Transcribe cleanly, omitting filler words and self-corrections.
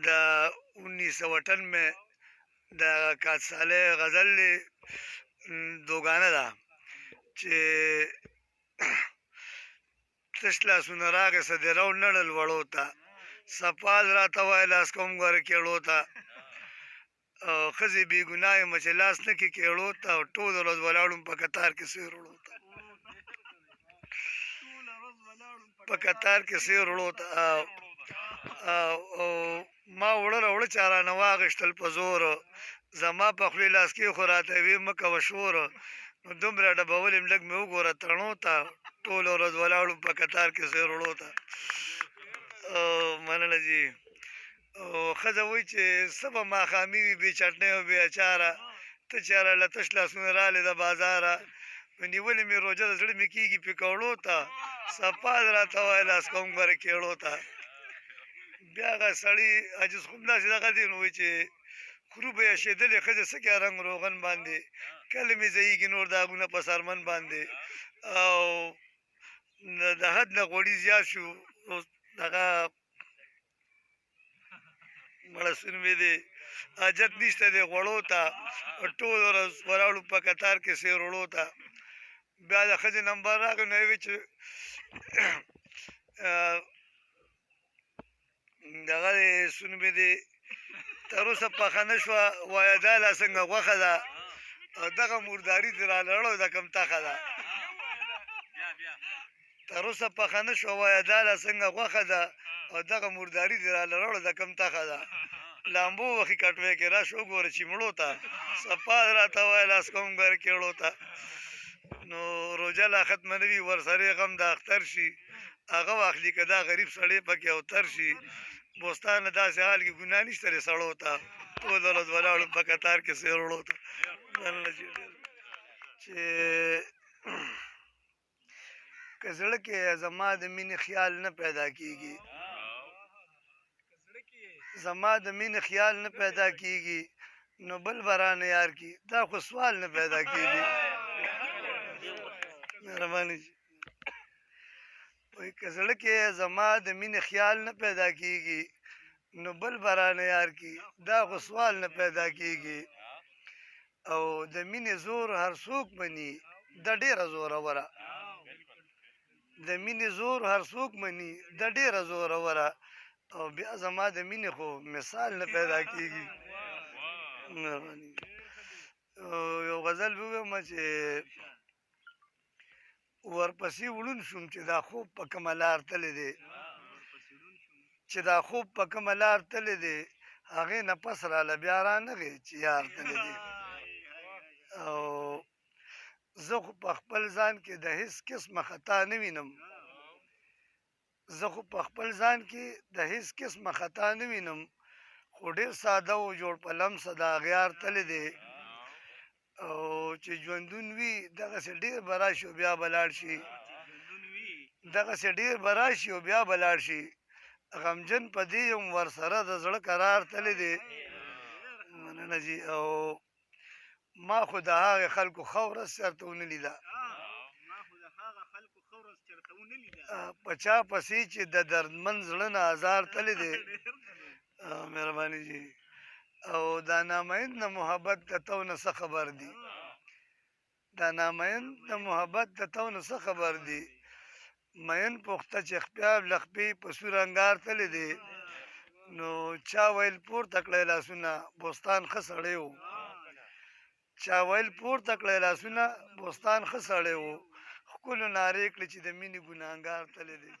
د 1958 में د काद साले غزل دو गाना ده چې تش لاسونه راغې صدراو نړل وړو ته سپال راته وای لاس کوم ګوره کېړو ته ښځې بې ګناه یمه چې لاس نه کې کېړو ته ټوله ورځ ولاړم په کتار کې سیر وړو ته په کتار کې سیر وړو ته ما وړله وړه چا رانه واغېشتل په زور زما په خولې لاس کې خو راته وې مه کوه شور نو دومره ډبول یم لږ مې وګوره تڼو ته ټوله ورځ ولاړم په کتار کې سیر وړو ته مننه جي ښځه وایي چې څه به ماښامي وي بې چټنۍ او بې اچاره ته چې له تش لاسونه رالې د بازاره نیولې مې روژه د زړه مې کېږي پکوړو ته سپال راته وایه لاس کوم ګوره کېړو ته بیا هغه سړي عجز خو همداسې دغه دی نو وایي چې خرو به یې شېدلې ښځې څه کې رنګ روغن باندې کله مې ځایږي نور داغونه په سرمن باندې او د حد نه غوړي زیات شو هغه مړه سون مې دی حاجت نشته دی غوړو ته ټول ورځ ولاړو په کتار کې سیر وړو ته بیا د ښځې نمبر راغی نو یې وی چې دغه دی سون مې دی تر اوسه پخه نه شوه وایه دا لا څنګه غوښه ده او دغه مرداري دې را لړو د کوم تخه ده تر اوسه پخه نه شوه وایه دا لا څنګه غوښه ده او دغه مرداري دې را لړو د کوم تخه ده لامبو وخي کټوی کې راشه وګوره چیمړو ته سپال راته وایه لاس کوم ګوره کېړو ته نو روژه لا ختمه نه وي ورسره یې غم د اختر شي هغه واخلي که دا غریب سړی پکې اوتر شي بوستانه داسې حال کې ګناه نشته دی سړو ته ټول ورځ ولاړو په کتار کې سیر وړو ته چې که زړه کې زما د مینې خیال نه پیدا کېږي زما د مینې خیال نه پیدا کېږي نو بل به رانه یار کی دا خو سوال نه پیدا کېږي مهرباني وایي که زړه کې زما د مینې خیال نه پیدا کېږي نو بل به رانه یار کی دا خو سوال نه پیدا کېږي او د مینې زور هر څوک مني د ډېره زوروره د مینې زور هر څوک مني د ډېره زوروره او بیا زما د مینې خو مثال نه پیدا کېږي یو غزل به ووایم چې ورپسې وړون شوم چې دا خوب په کومه لار تللی دی چې دا خوب په کومه لار تللی دی هغې نه پس راله بیا رانغې چې یار تللی دی او زه خو په خپل ځان کې د هېڅ قسمه خطا نه وینم زه خو په خپل ځان کې د هېڅ قسمه خطا نه وینم خو ډېر ساده و جوړ په لمسه د اغیار تللی دی او چې ژوندون وي دغسې ډېر به راشي او بیا به لاړ شي دغسې ډېر به راشي او بیا به لاړ شي غمجن په دې یم ورسره د زړه قرار تللی دی مننه جي او ما خو د هغې خلکو ښه ورځ چېرته ونه لیده په چا پسې چې د دردمن زړه نه ازار تللی دی مهرباني جي او دا نامعین د محبت د تو نه څه خبر دي دا نامعین د محبت د تو نه څه خبر دي مین پخته چې خپیاب لخپې په سور انګار تللی دی نو چا ویل پورته کړی لاسونه بوستان ښه سړی و چا ویل پورته کړی لاسونه بوستان ښه سړی و ښکلو نارې کړې چې د مینې ګناهګار تللی دی